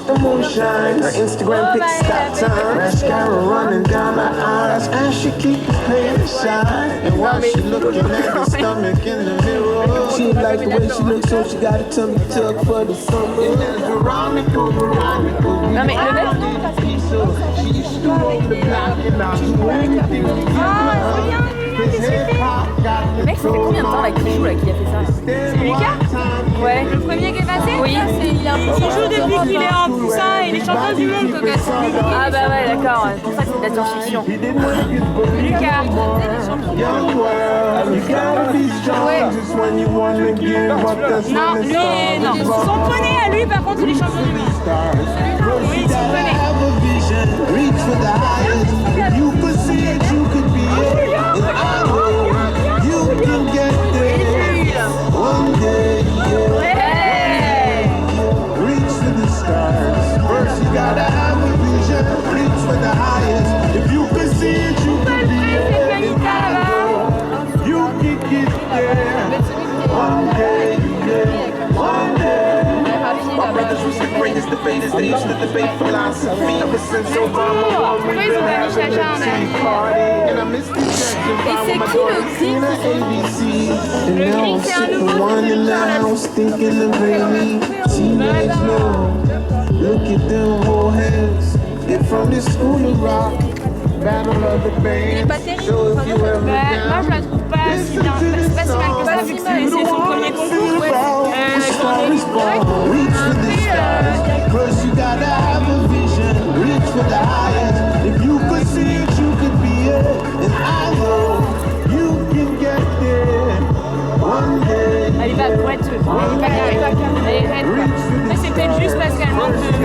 The moon shines, her Instagram pics stop time. Mascara running down her eyes, and she keep playing the shine. And while she looking at her stomach in the mirror, she like the way she looks, so she got a tummy tuck for the summer. And there's Veronica. Non mais le mec. Le mec, ça fait combien de temps là qu'il joue là, qu'il a fait ça là? C'est Lucas? Ouais. Le premier qui est passé? Oui. Il joue depuis qu'il est en poussin et il est champion du monde, Cocotte. Ah bah ouais, d'accord, c'est pour ça que c'est de la science-fiction. Lucas. Ouais. Non, lui, non. Son poney à lui, par contre, il est champion du monde. Oui, son poney. Reach for the highest. You could see it, you could be it. And I know you can get there. One day, reach for the stars. First you gotta have a vision. Reach for the highest. If you could see it, you could be it. And I know you can get there. One day, one day. My brothers was the greatest debaters. They used to debate philosophy. Ever since Obama, Pourquoi ils ont pas mis Chacha en dernier? Et c'est qui le gris? Le gris, c'est un nouveau Look at them whole hands. They're from the school of rock. Battle of the Il est band. pas terrible. Moi, je la trouve pas si bien. C'est pas si mal que ça, vu que c'est son premier concours. Reach for the stars. First you gotta have a vision. Reach for the highest. If you could see it, you could be it. And I know you can get there. One day. Elle est pas boiteuse, elle est pas carrée, elle est raide quoi. Mais c'est peut-être juste parce qu'elle manque de